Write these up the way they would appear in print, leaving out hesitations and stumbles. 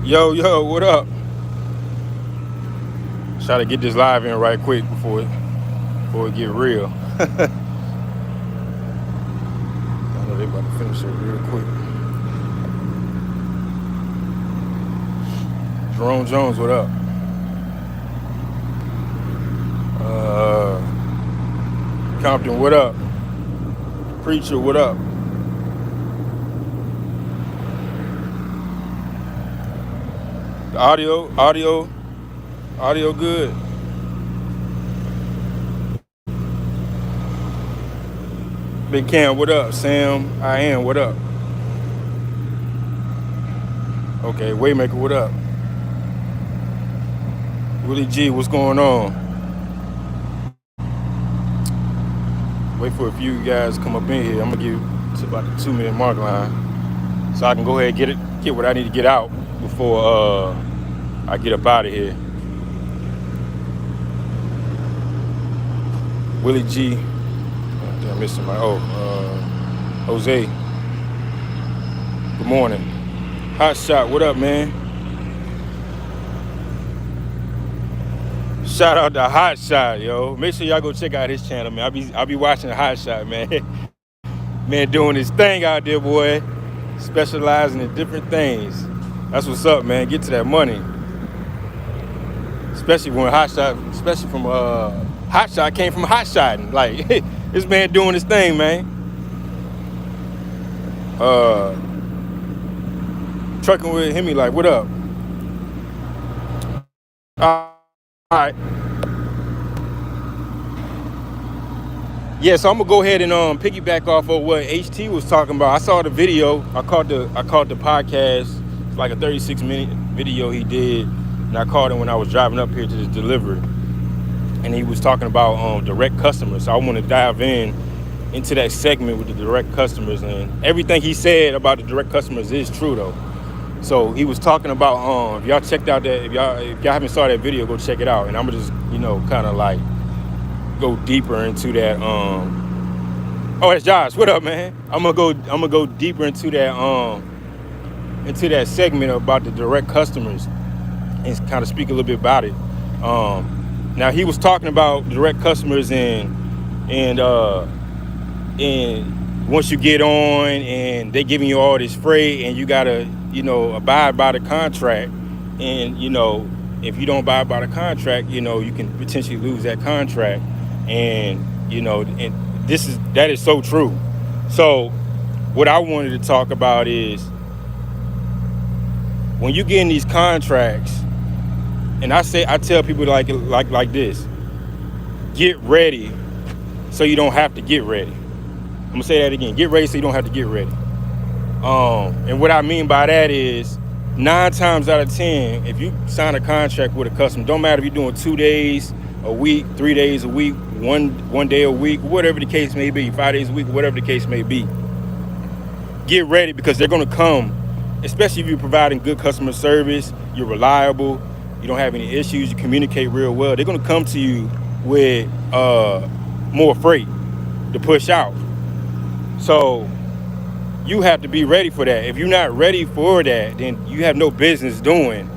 Yo, what up? Try to get this live in right quick before it get real. I know they about to finish it real quick. Jerome Jones, what up? Compton, what up? Preacher, what up? The audio good. Big Cam, what up? Sam, I am, what up? Okay, Waymaker, what up? Willie G, what's going on? Wait for a few guys to come up in here. I'm gonna give to about the 2-minute mark line, so I can go ahead and get what I need to get out before I get up out of here. Willie G, I'm missing my Jose. Good morning. Hot Shot, what up, man? Shout out to Hot Shot, yo. Make sure y'all go check out his channel, man. I'll be watching Hot Shot, man. Man doing his thing out there, boy. Specializing in different things. That's what's up, man. Get to that money. Especially when Hot Shot, especially from Hot Shot came from Hot Shotting. Like, this man doing his thing, man. Trucking with him, like, what up? All right. Yeah, so I'm gonna go ahead and piggyback off of what HT was talking about. I saw the video. I caught the podcast. It's like a 36-minute video he did, and I caught it when I was driving up here to the delivery. And he was talking about direct customers. So I want to dive into that segment with the direct customers, and everything he said about the direct customers is true though. So he was talking about if y'all checked out that, if y'all haven't saw that video, go check it out. And I'm gonna just kind of like go deeper into that. Oh, that's Josh. What up, man? I'm gonna go deeper into that segment about the direct customers and kind of speak a little bit about it. Now he was talking about direct customers and once you get on and they giving you all this freight and you gotta abide by the contract, and if you don't abide by the contract, you can potentially lose that contract, and that is so true. So what I wanted to talk about is when you get in these contracts, and I tell people like this: get ready so you don't have to get ready. I'm gonna say that again: get ready so you don't have to get ready. And what I mean by that is 9 times out of 10, if you sign a contract with a customer, don't matter if you're doing 2 days a week, 3 days a week, one day a week, whatever the case may be, 5 days a week, whatever the case may be, get ready, because they're going to come, especially if you're providing good customer service, you're reliable, you don't have any issues, you communicate real well. They're going to come to you with more freight to push out. So you have to be ready for that. If you're not ready for that, then you have no business doing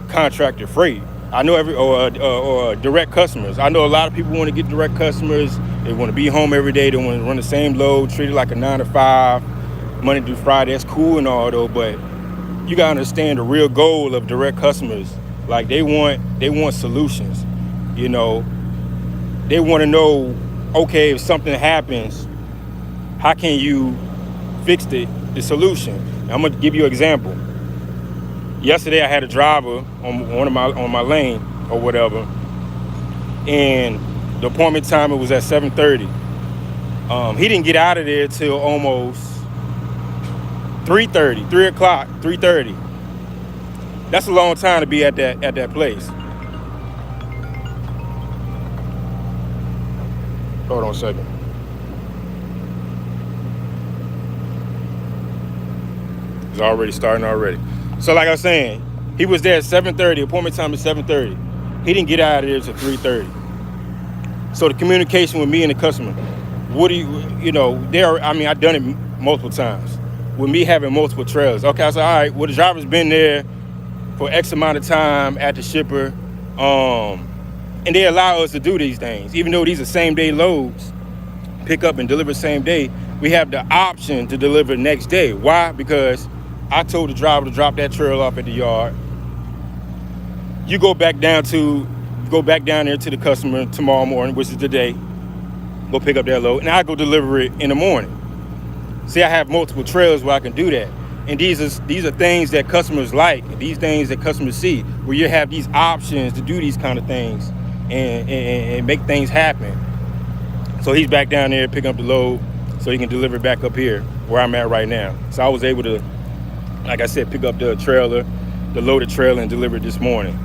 contracted freight. I know or direct customers. I know a lot of people want to get direct customers. They want to be home every day. They want to run the same load, treat it like a 9 to 5, Monday through Friday. That's cool and all though, but you gotta understand the real goal of direct customers. Like they want solutions. They want to know, okay, if something happens, how can you fix the solution? I'm gonna give you an example. Yesterday I had a driver on my lane or whatever, and the appointment time, it was at 7:30. He didn't get out of there till almost 3:30, 3 o'clock, 3:30. That's a long time to be at that place. Hold on a second. It's already starting already. So like I was saying, he was there at 7:30. Appointment time is 7:30. He didn't get out of there till 3:30. So the communication with me and the customer, I've done it multiple times. With me having multiple trailers. Okay, I said, all right, well, the driver's been there for X amount of time at the shipper. And they allow us to do these things. Even though these are same day loads, pick up and deliver same day, we have the option to deliver next day. Why? Because I told the driver to drop that trailer off at the yard. You go back down there to the customer tomorrow morning, which is today. Go pick up that load, and I go deliver it in the morning. See, I have multiple trailers where I can do that. And these are things that customers like, these things that customers see, where you have these options to do these kind of things and make things happen. So he's back down there picking up the load so he can deliver it back up here where I'm at right now. So I was able to, like I said, pick up the loaded trailer and deliver it this morning.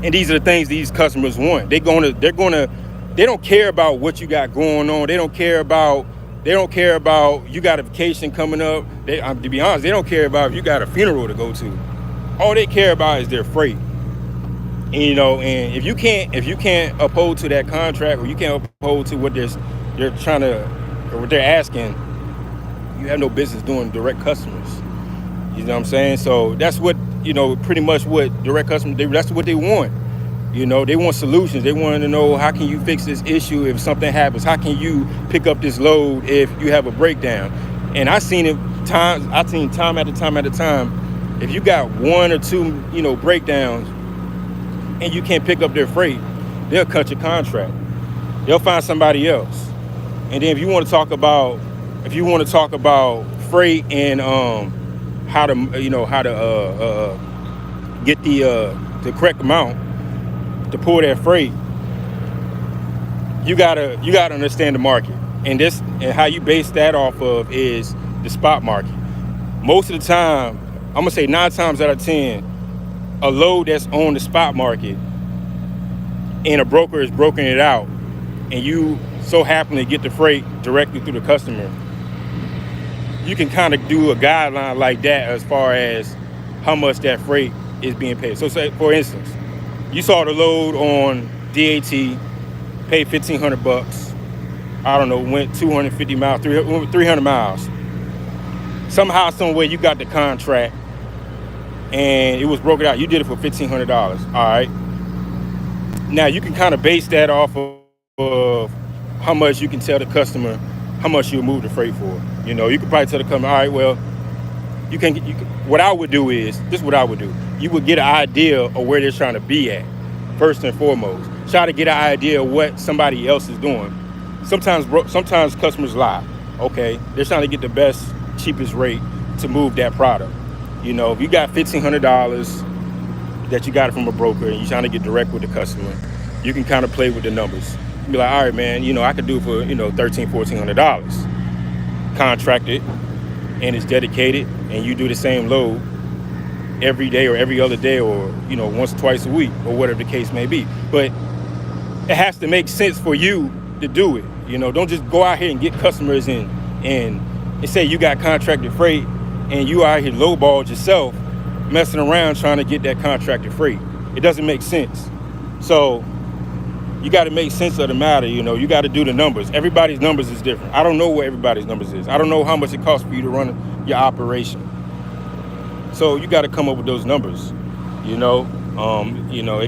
And these are the things these customers want. They don't care about what you got going on. They don't care about you got a vacation coming up. To be honest, they don't care about if you got a funeral to go to. All they care about is their freight. And, and if you can't uphold to that contract, or you can't uphold to what they're trying to, or what they're asking, you have no business doing direct customers. You know what I'm saying? So that's what, pretty much what direct customers, that's what they want. They want solutions. They want to know, how can you fix this issue if something happens? How can you pick up this load if you have a breakdown? And I've seen time after time, if you got one or two, breakdowns and you can't pick up their freight, they'll cut your contract. They'll find somebody else. And then if you want to talk about freight and how to get the correct amount to pull that freight, you gotta understand the market, and how you base that off of is the spot market. Most of the time, I'm gonna say 9 times out of 10, a load that's on the spot market and a broker is brokering it out, and you so happen to get the freight directly through the customer, you can kind of do a guideline like that as far as how much that freight is being paid. So say, for instance, you saw the load on DAT, paid $1,500. I don't know, went 250 miles, 300 miles. Somehow, some way, you got the contract and it was broken out. You did it for $1,500. All right. Now you can kind of base that off of how much you can tell the customer how much you'll move the freight for. You can probably tell the customer, all right, well, you can. What I would do is, this is what I would do. You would get an idea of where they're trying to be at, first and foremost. Try to get an idea of what somebody else is doing. Sometimes customers lie. Okay, they're trying to get the best, cheapest rate to move that product. If you got $1,500 that you got it from a broker and you're trying to get direct with the customer, you can kind of play with the numbers. Be like, all right, man, I could do it for $1,300, $1,400, contracted, and it's dedicated, and you do the same load every day or every other day, or once or twice a week, or whatever the case may be. But it has to make sense for you to do it. Don't just go out here and get customers and say you got contracted freight and you out here lowballed yourself, messing around trying to get that contracted freight. It doesn't make sense. So you got to make sense of the matter. You got to do the numbers. Everybody's numbers is different. I don't know what everybody's numbers is. I don't know how much it costs for you to run your operation. So you got to come up with those numbers. It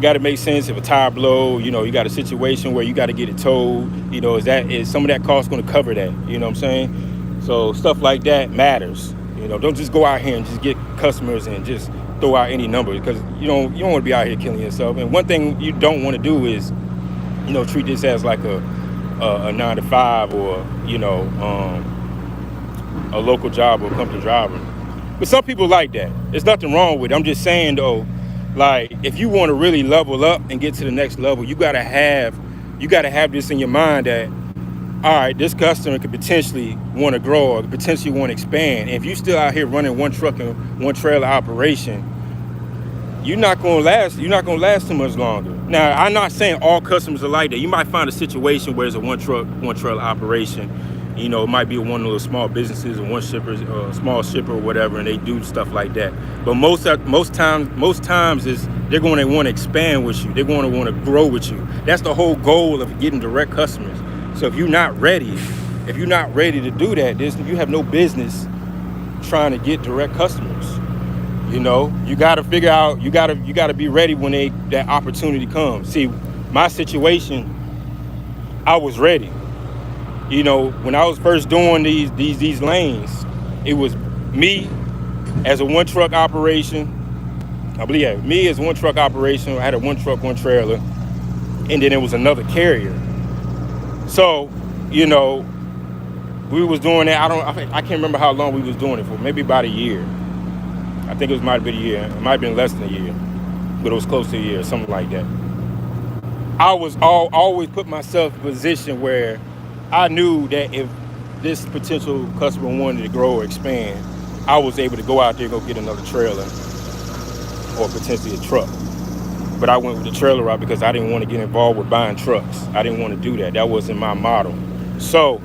got to make sense. If a tire blow, you got a situation where you got to get it towed. Is some of that cost going to cover that? You know what I'm saying? So stuff like that matters. Don't just go out here and just get customers and just throw out any number, because you don't want to be out here killing yourself. And one thing you don't want to do is, treat this as like a 9-to-5 or a local job or a company driver. But some people like that. There's nothing wrong with it. I'm just saying though, like, if you want to really level up and get to the next level, you gotta have this in your mind that, all right, this customer could potentially want to grow or potentially want to expand. And if you still out here running one truck and one trailer operation, you're not gonna last too much longer. Now, I'm not saying all customers are like that. You might find a situation where it's a one truck, one trailer operation. It might be one of those small businesses or one shipper, small shipper or whatever, and they do stuff like that. But most times is they're going to want to expand with you. They're going to want to grow with you. That's the whole goal of getting direct customers. So if you're not ready to do that, you have no business trying to get direct customers. You know, you got to figure out, you got to be ready when that opportunity comes. See, my situation, I was ready. You know, when I was first doing these lanes, it was me as a one truck operation. I believe, yeah, me as one truck operation. I had a one truck, one trailer, and then it was another carrier. So, you know, we was doing that. I can't remember how long we was doing it for. Maybe about a year. I think it might have been a year. It might have been less than a year, but it was close to a year, something like that. I was always put myself in a position where I knew that if this potential customer wanted to grow or expand, I was able to go out there and go get another trailer or potentially a truck. But I went with the trailer route because I didn't want to get involved with buying trucks. I didn't want to do that. That wasn't my model. So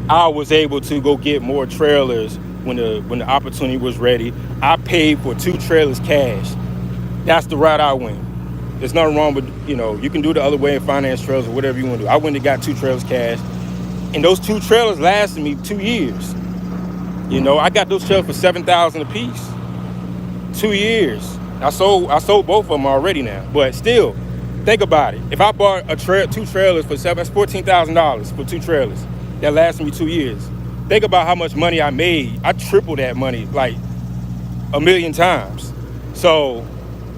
I was able to go get more trailers when the opportunity was ready. I paid for 2 trailers cash. That's the route I went. There's nothing wrong with, you know, you can do the other way and finance trailers or whatever you want to do. I went and got 2 trailers cash, and those 2 trailers lasted me 2 years. You know, I got those trailers for $7,000 a piece. 2 years. I sold both of them already now. But still, think about it. If I bought 2 trailers for that's $14,000 for 2 trailers that lasted me 2 years. Think about how much money I made. I tripled that money like a million times. So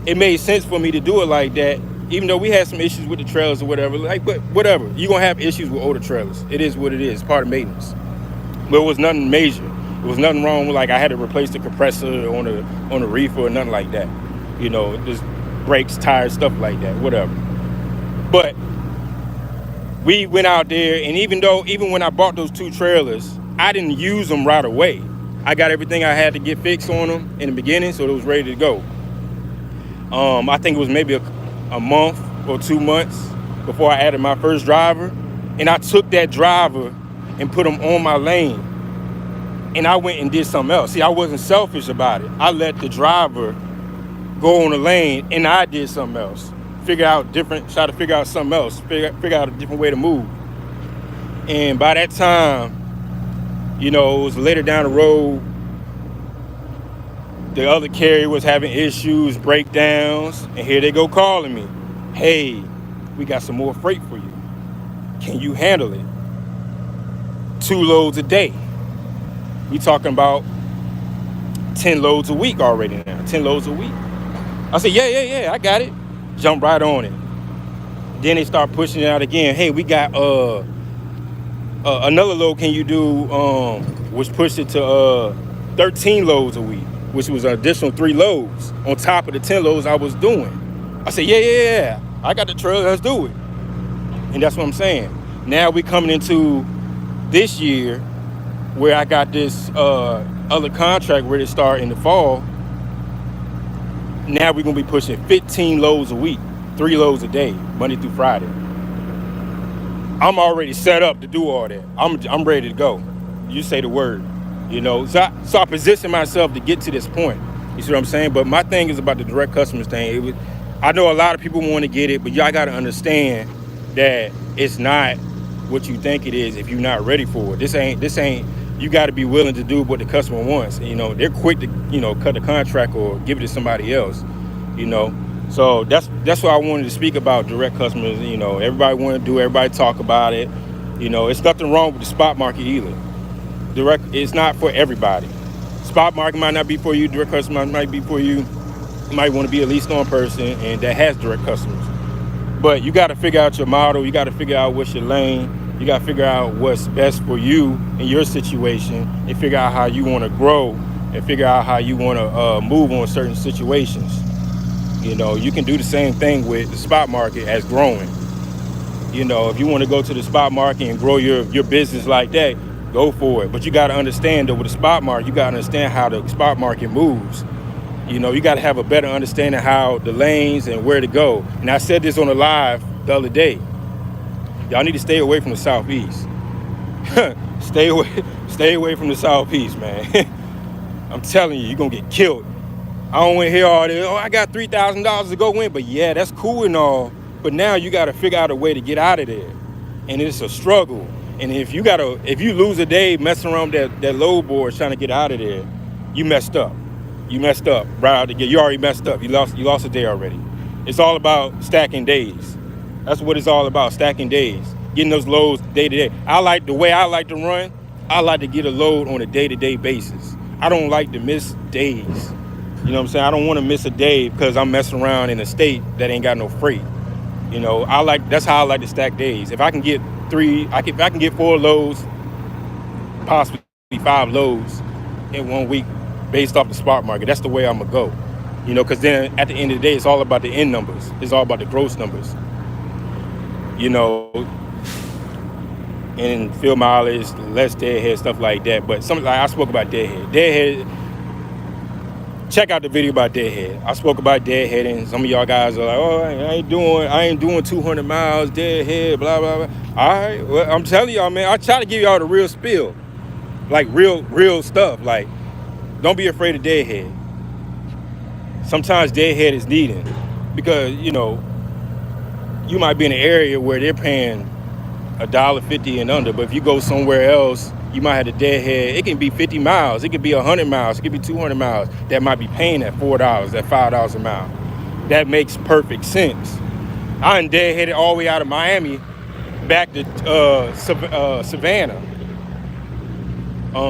it made sense for me to do it like that, even though we had some issues with the trailers or whatever. Like, but whatever, you're gonna have issues with older trailers. It is what it is. It's part of maintenance. But it was nothing major. There was nothing wrong with, like, I had to replace the compressor on the reefer or nothing like that. You know, just brakes, tires, stuff like that, whatever. But we went out there, and even when I bought those 2 trailers, I didn't use them right away. I got everything I had to get fixed on them in the beginning, so it was ready to go. I think it was maybe a month or 2 months before I added my first driver, and I took that driver and put him on my lane, and I went and did something else. See, I wasn't selfish about it. I let the driver go on the lane, and I did something else. Try to figure out something else, figure out a different way to move. And by that time, you know, it was later down the road, the other carrier was having issues, breakdowns, and here they go calling me. Hey, we got some more freight for you. Can you handle it? 2 loads a day. We talking about 10 loads a week already now, 10 loads a week. I said, yeah, I got it. Jump right on it. Then they start pushing it out again. Hey, we got another load can you do, which pushed it to 13 loads a week, which was an additional 3 loads on top of the 10 loads I was doing. I said, yeah, I got the trailer, let's do it. And that's what I'm saying. Now we coming into this year where I got this other contract ready to start in the fall. Now we're gonna be pushing 15 loads a week, 3 loads a day, Monday through Friday. I'm already set up to do all that. I'm ready to go. You say the word, you know. So I position myself to get to this point. You see what I'm saying? But my thing is about the direct customers thing. I know a lot of people want to get it, but y'all got to understand that it's not what you think it is if you're not ready for it. This ain't. You got to be willing to do what the customer wants. You know, they're quick to, you know, cut the contract or give it to somebody else. You know. So that's what I wanted to speak about direct customers. You know, everybody want to do, everybody talk about it. You know, it's nothing wrong with the spot market either. Direct, it's not for everybody. Spot market might not be for you. Direct customer might be for you. You might want to be a leased on person and that has direct customers. But you got to figure out your model. You got to figure out what's your lane. You got to figure out what's best for you in your situation and figure out how you want to grow and figure out how you want to move on certain situations. You know, you can do the same thing with the spot market as growing. You know, if you want to go to the spot market and grow your business like that, go for it. But you got to understand that with the spot market, you got to understand how the spot market moves. You know, you got to have a better understanding how the lanes and where to go. And I said this on a live the other day. Y'all need to stay away from the Southeast. Stay away from the Southeast, man. I'm telling you, you're going to get killed. I don't want to hear all this, oh, I got $3,000 to go in. But yeah, that's cool and all. But now you got to figure out a way to get out of there. And it's a struggle. And if you lose a day messing around that load board trying to get out of there, you messed up. You messed up right out the gate. You already messed up. You lost a day already. It's all about stacking days. That's what it's all about, stacking days. Getting those loads day to day. The way I like to run, I like to get a load on a day-to-day basis. I don't like to miss days. You know what I'm saying? I don't want to miss a day because I'm messing around in a state that ain't got no freight. You know, that's how I like to stack days. If I can get if I can get 4 loads, possibly 5 loads in 1 week based off the spot market, that's the way I'm gonna go. You know, because then at the end of the day, it's all about the end numbers. It's all about the gross numbers. You know, and field mileage, less deadhead, stuff like that. But something like I spoke about deadhead. Deadhead. Check out the video about deadhead. I spoke about deadheading. Some of y'all guys are like, "Oh, I ain't doing 200 miles deadhead, blah blah blah." All right, well, I'm telling y'all, man. I try to give y'all the real spill, like real stuff. Like, don't be afraid of deadhead. Sometimes deadhead is needed because you know you might be in an area where they're paying $1.50 and under, but if you go somewhere else, you might have the deadhead. It can be 50 miles, it could be 100 miles, it could be 200 miles that might be paying at $4, at $5 a mile. That makes perfect sense. I done deadheaded all the way out of Miami back to Savannah.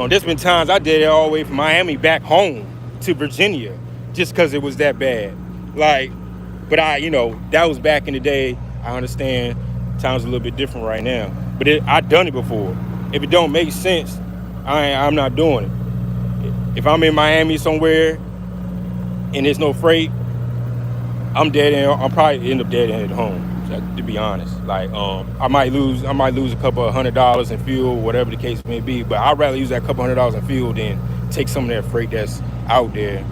There's been times I did it all the way from Miami back home to Virginia just because it was that bad. Like, but that was back in the day. I understand times a little bit different right now, but I've done it before. If it don't make sense, I'm not doing it. If I'm in Miami somewhere and there's no freight, I'm dead end. I'll probably end up dead end at home. To be honest, like I might lose a couple of $100 in fuel, whatever the case may be. But I'd rather use that couple $100 in fuel than take some of that freight that's out there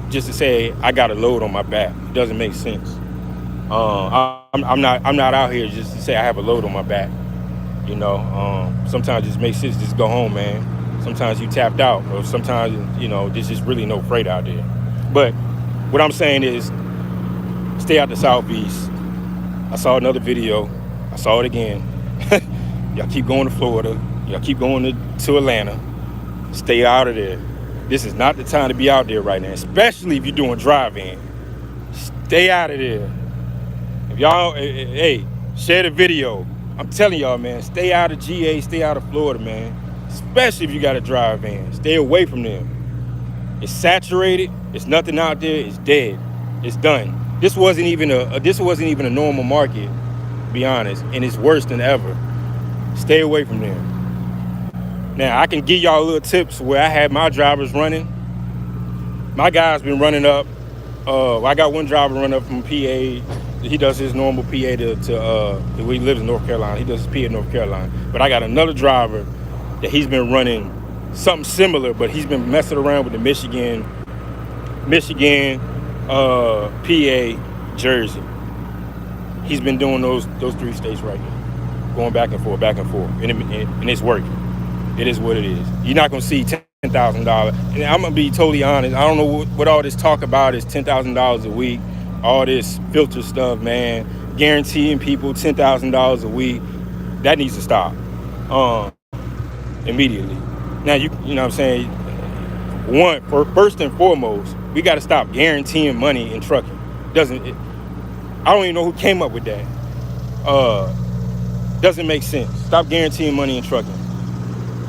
just to say I got a load on my back. It doesn't make sense. I'm not out here just to say I have a load on my back. You know, sometimes it just makes sense to just go home, man. Sometimes you tapped out, or sometimes there's just really no freight out there. But what I'm saying is, stay out the Southeast. I saw another video. I saw it again. Y'all keep going to Florida. Y'all keep going to Atlanta. Stay out of there. This is not the time to be out there right now, especially if you're doing drive-in. Stay out of there. If y'all, hey, share the video. I'm telling y'all, man, stay out of GA, stay out of Florida, man. Especially if you got a drive-in. Stay away from them. It's saturated. There's nothing out there. It's dead. It's done. This wasn't even a normal market, to be honest, and it's worse than ever. Stay away from them. Now, I can give y'all little tips where I had my drivers running. My guy's been running up. I got one driver running up from PA. He does his normal PA he lives in North Carolina. He does his PA in North Carolina. But I got another driver that he's been running something similar, but he's been messing around with the Michigan, PA, Jersey. He's been doing those 3 states right now, going back and forth, and it's working. It is what it is. You're not gonna see $10,000. And I'm gonna be totally honest. I don't know what all this talk about is $10,000 a week. All this filter stuff, man. Guaranteeing people $10,000 a week. That needs to stop immediately. Now you know what I'm saying. First and foremost, we got to stop guaranteeing money in trucking. I don't even know who came up with that. Doesn't make sense. Stop guaranteeing money in trucking.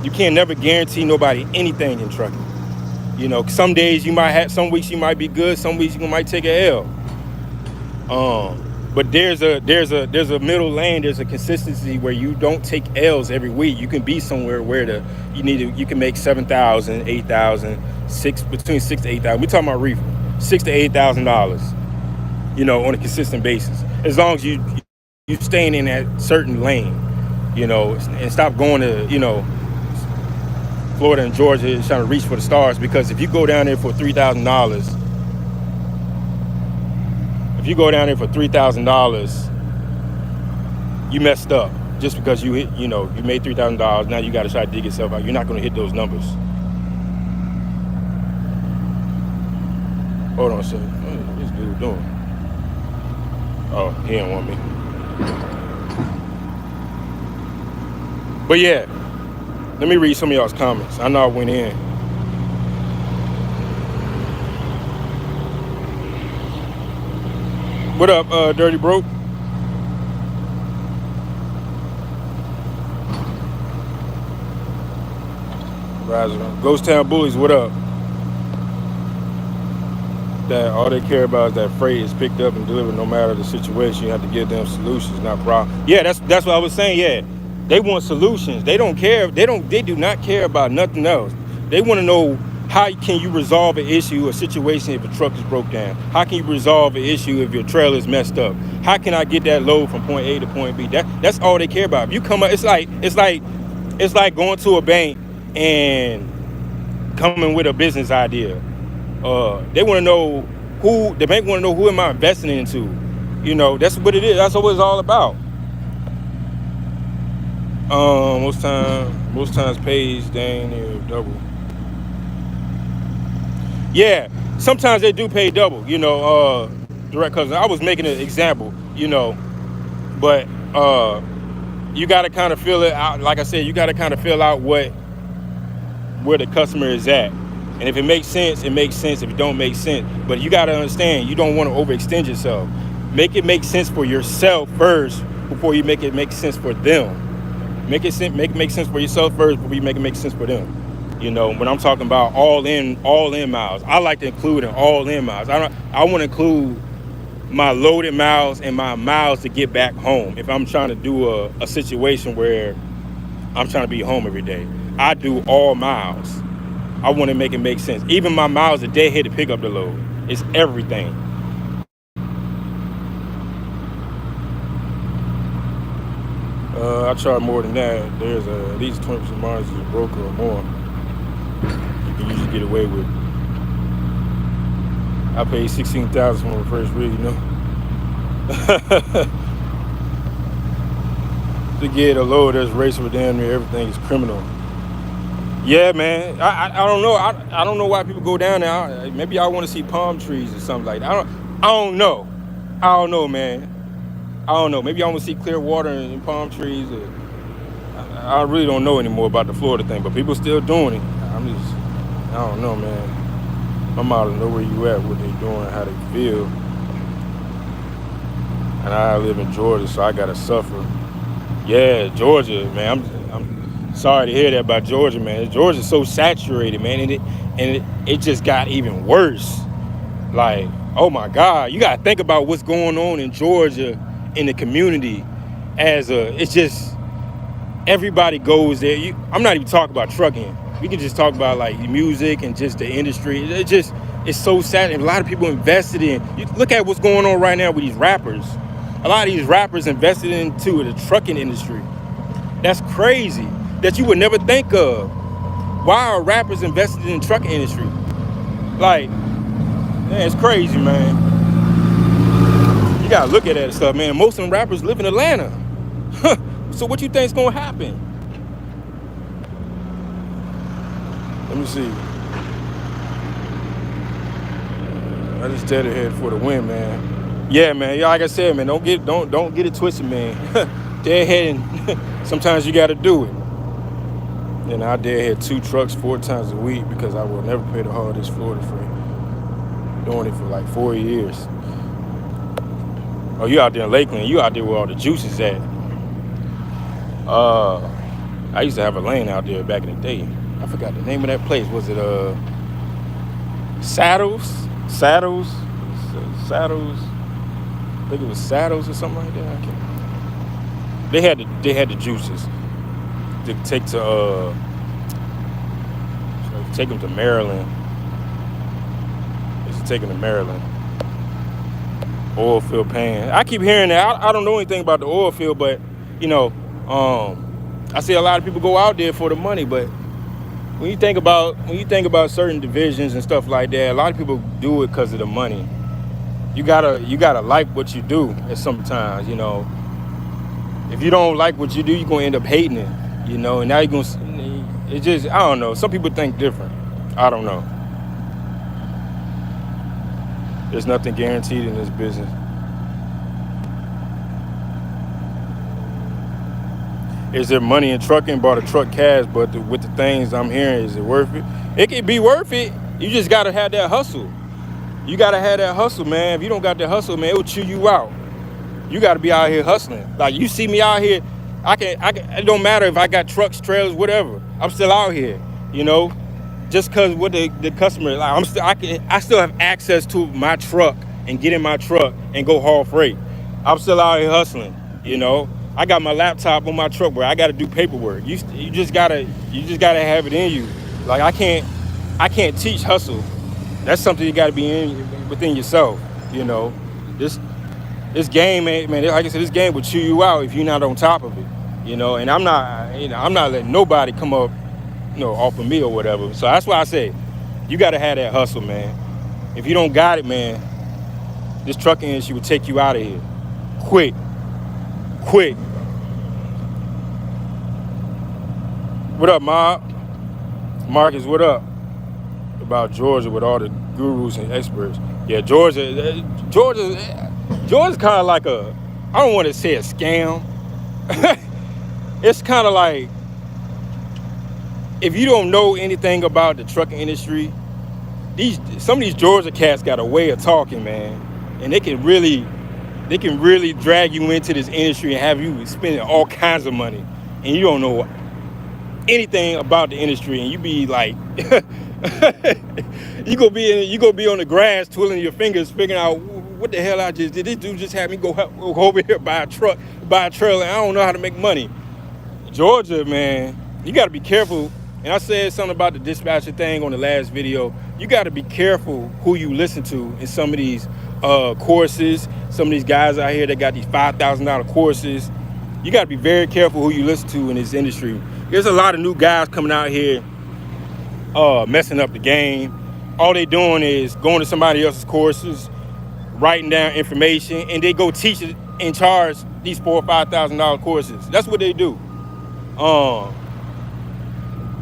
You can't never guarantee nobody anything in trucking. You know, some days some weeks you might be good, some weeks you might take a L. But there's a middle lane. There's a consistency where you don't take L's every week. You can be somewhere where you can make $7,000, $8,000, between $6,000 to $8,000. We talking about reefer, $6,000 to $8,000. You know, on a consistent basis. As long as you staying in that certain lane, you know, and stop going to Florida and Georgia is trying to reach for the stars, because if you go down there for $3,000, you messed up just because you made $3,000. Now you got to try to dig yourself out. You're not going to hit those numbers. Hold on a second. What is this dude doing? Oh, he didn't want me. But yeah, let me read some of y'all's comments. I know I went in. What up, Dirty Broke? Ghost Town Bullies, what up? That all they care about is that freight is picked up and delivered no matter the situation. You have to give them solutions, not problems. Yeah, that's what I was saying. Yeah, they want solutions. They don't care. They do not care about nothing else. They want to know, how can you resolve an issue, a situation, if a truck is broke down? How can you resolve an issue if your trailer is messed up? How can I get that load from point A to point B? That's all they care about. If you come up, it's like going to a bank and coming with a business idea. They want to know the bank want to know who am I investing into. You know, that's what it is. That's what it's all about. Most times pays dang near double. Yeah, sometimes they do pay double. You know, direct, because I was making an example. You know, but you got to kind of feel it out. Like I said, you got to kind of feel out where the customer is at. And if it makes sense, it makes sense. If it don't make sense, but you got to understand, you don't want to overextend yourself. Make it make sense for yourself first before you make it make sense for them. Make it make sense for yourself first before you make it make sense for them. You know, when I'm talking about all in miles, I like to include an all in miles. I want to include my loaded miles and my miles to get back home. If I'm trying to do a situation where I'm trying to be home every day, I do all miles. I want to make it make sense. Even my miles a day here to pick up the load. It's everything. I charge more than that. There's at least 20% margin as a broker or more. You can usually get away with. I paid $16,000 for my first rig, you know. To get a load that's racing with damn near everything is criminal. Yeah, man. I don't know. I don't know why people go down there. Maybe I want to see palm trees or something like that. I don't know. I don't know, man. I don't know. Maybe I want to see clear water and palm trees. I really don't know anymore about the Florida thing, but people still doing it. I don't know, man. I'm out of know where you at, what they doing, how they feel. And I live in Georgia, so I gotta suffer. Yeah, Georgia, man. I'm sorry to hear that about Georgia, man. Georgia's so saturated, man, and it just got even worse. Like, oh my God, you gotta think about what's going on in Georgia in the community. It's just everybody goes there. I'm not even talking about trucking. We can just talk about like music and just the industry. It's so sad. And a lot of people invested in. You look at what's going on right now with these rappers. A lot of these rappers invested into the trucking industry. That's crazy. That you would never think of. Why are rappers invested in the trucking industry? Like, man, it's crazy, man. You gotta look at that stuff, man. Most of them rappers live in Atlanta. So what you think's gonna happen? Let me see. I just dead ahead for the win, man. Yeah, man. Yeah, like I said, man, don't get it twisted, man. Deadheading, sometimes you gotta do it. And I deadhead 2 trucks 4 times a week because I will never pay the hardest Florida freight. Doing it for like 4 years. Oh, you out there in Lakeland? You out there where all the juice is at? I used to have a lane out there back in the day. I forgot the name of that place. Was it Saddles? I think it was Saddles or something like that. I can't. They had the juices to take them to Maryland. They should take them to Maryland. Oil field pan. I keep hearing that. I don't know anything about the oil field, but you know, I see a lot of people go out there for the money, but when you think about certain divisions and stuff like that, a lot of people do it because of the money. You gotta like what you do at sometimes, you know. If you don't like what you do, you're gonna end up hating it, you know, and now you're gonna, it just, I don't know. Some people think different. I don't know. There's nothing guaranteed in this business. Is there money in trucking? Bought a truck cash, but with the things I'm hearing, is it worth it? It can be worth it. You just gotta have that hustle. You gotta have that hustle, man. If you don't got that hustle, man, it will chew you out. You gotta be out here hustling. Like, you see me out here, I can. It don't matter if I got trucks, trailers, whatever. I'm still out here, you know. Just cause what the customer, like, I still have access to my truck and get in my truck and go haul freight. I'm still out here hustling, you know. I got my laptop on my truck where I gotta do paperwork. You just gotta have it in you. Like, I can't teach hustle. That's something you gotta be within yourself, you know. This game, man, like I said, this game will chew you out if you're not on top of it, you know. And I'm not letting nobody come up, you know, off of me or whatever. So that's why I say, you gotta have that hustle, man. If you don't got it, man, this trucking industry will take you out of here, quick. What up, Mob? Marcus, what up? About Georgia with all the gurus and experts. Yeah, Georgia's kind of like I don't want to say a scam. It's kind of like, if you don't know anything about the trucking industry, some of these Georgia cats got a way of talking, man, and they can really drag you into this industry and have you spending all kinds of money, and you don't know anything about the industry, and you be like, you go be on the grass twiddling your fingers, figuring out what the hell I just did. This dude just had me go over here, buy a truck, buy a trailer, and I don't know how to make money. Georgia, man, you got to be careful. And I said something about the dispatcher thing on the last video. You got to be careful who you listen to in some of these courses. Some of these guys out here that got these $5,000 courses. You got to be very careful who you listen to in this industry. There's a lot of new guys coming out here messing up the game. All they doing is going to somebody else's courses, writing down information, and they go teach it and charge these $4,000 or $5,000 courses. That's what they do.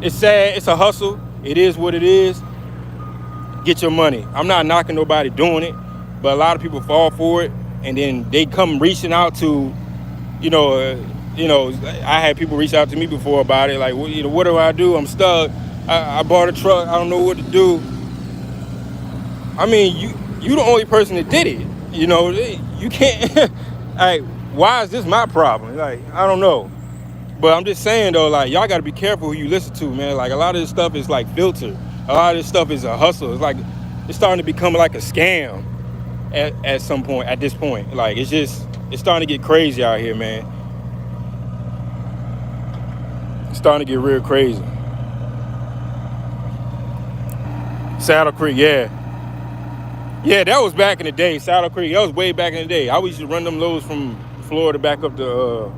It's sad. It's a hustle. It is what it is. Get your money. I'm not knocking nobody doing it, but a lot of people fall for it, and then they come reaching out to, I had people reach out to me before about it, like, what do I do? I'm stuck. I bought a truck. I don't know what to do. I mean, you the only person that did it. You know, you can't. Like, why is this my problem? Like, I don't know. But I'm just saying, though, like, y'all got to be careful who you listen to, man. Like, a lot of this stuff is, like, filtered. A lot of this stuff is a hustle. It's like, it's starting to become like a scam at some point, at this point. Like, it's starting to get crazy out here, man. It's starting to get real crazy. Saddle Creek, yeah. Yeah, that was back in the day. Saddle Creek, that was way back in the day. I used to run them loads from Florida back up to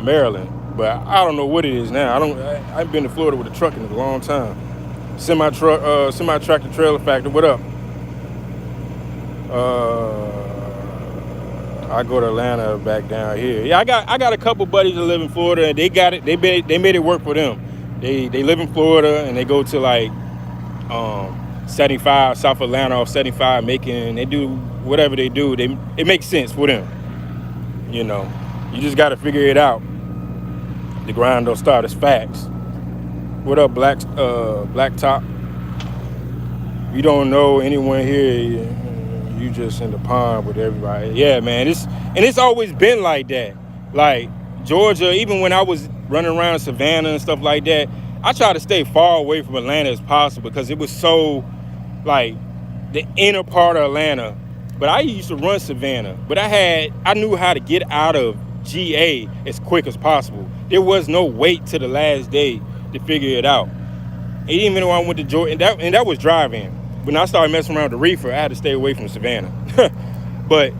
Maryland, but I don't know what it is now. I've been to Florida with a truck in a long time. Semi-tractor trailer factor. What up? I go to Atlanta back down here. Yeah, I got a couple buddies that live in Florida, and they got it. They made it work for them. They live in Florida, and they go to like 75 South Atlanta off 75, they do whatever they do. It makes sense for them. You know, you just got to figure it out. The grind don't start. It's facts. What up, Blacktop? You don't know anyone here. You just in the pond with everybody. Yeah, man. It's always been like that. Like Georgia, even when I was running around Savannah and stuff like that, I try to stay far away from Atlanta as possible because it was so, like, the inner part of Atlanta. But I used to run Savannah. But I knew how to get out of GA as quick as possible. There was no wait to the last day to figure it out. And even when I went to Georgia, and that was driving. When I started messing around with the reefer, I had to stay away from Savannah. But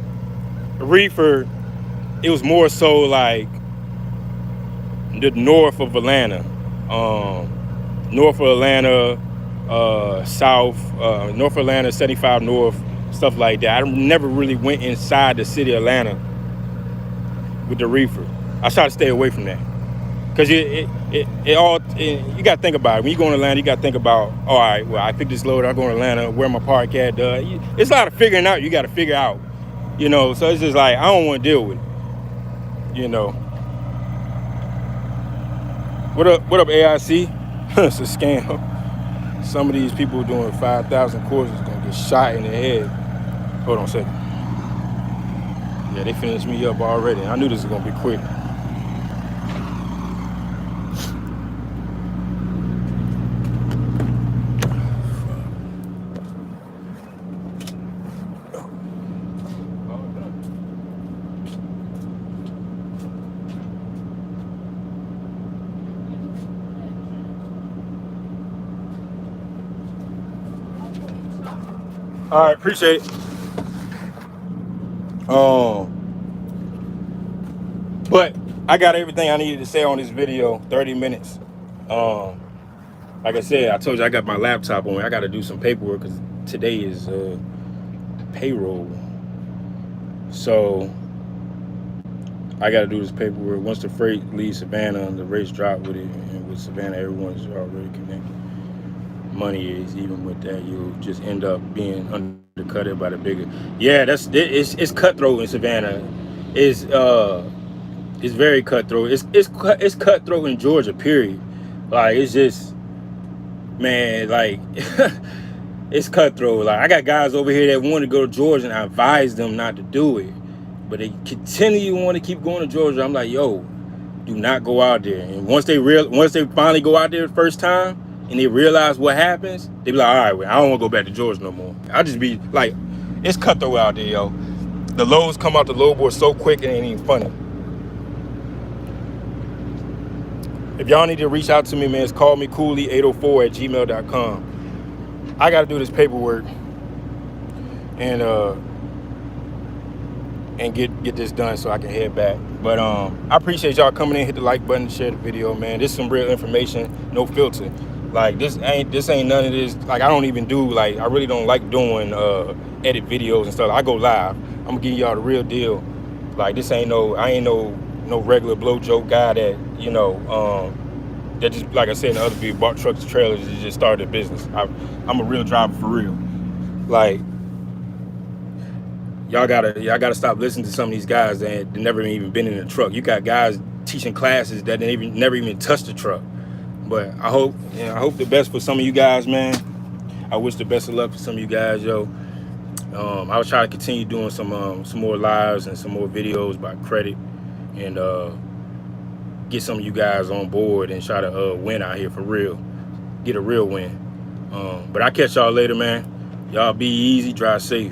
the reefer, it was more so like the north of Atlanta. North of Atlanta, south, North of Atlanta, 75 North, stuff like that. I never really went inside the city of Atlanta with the reefer. I try to stay away from that. Because you got to think about it. When you go to Atlanta, you got to think about, all right, well, I picked this load, I'm going to Atlanta, where my park at. It's a lot of figuring out you got to figure out, you know. So it's just like, I don't want to deal with it, you know. What up, AIC? It's a scam. Some of these people doing 5,000 courses going to get shot in the head. Hold on a second. Yeah, they finished me up already. I knew this was gonna be quick. All right, appreciate it. But I got everything I needed to say on this video. 30 minutes. Like I said, I told you I got my laptop on. I got to do some paperwork because today is payroll. So I got to do this paperwork. Once the freight leaves Savannah, the rates drop with it. And with Savannah, everyone's already connected. Money is, even with that, you'll just end up being undercutted by the bigger. Yeah, it's cutthroat in Savannah. It's very cutthroat. It's cutthroat in Georgia, period. Like, it's just, man, like it's cutthroat. Like, I got guys over here that want to go to Georgia, and I advise them not to do it, but they continue to want to keep going to Georgia. I'm like, yo, do not go out there. And once they finally go out there the first time and they realize what happens, they be like, all right, well, I don't want to go back to Georgia no more. I just be like, it's cutthroat out there, yo. The loads come out the load board so quick it ain't even funny. If y'all need to reach out to me, man, call me Cooley 804@gmail.com. I got to do this paperwork and get this done so I can head back. But I appreciate y'all coming in, hit the like button, share the video, man. This is some real information, no filter. Like, this ain't none of this. Like, I don't even do, like, I really don't like doing edit videos and stuff. I go live. I'm gonna give y'all the real deal. Like, I ain't no regular blow joke guy that, you know, that just, like I said, in the other video, bought trucks and trailers and just started a business. I'm a real driver for real. Like, y'all gotta stop listening to some of these guys that never even been in a truck. You got guys teaching classes that never even touched a truck. But I hope the best for some of you guys, man. I wish the best of luck for some of you guys, yo. I was trying to continue doing some more lives and some more videos about credit, and get some of you guys on board and try to win out here for real, get a real win. But I catch y'all later, man. Y'all be easy, drive safe.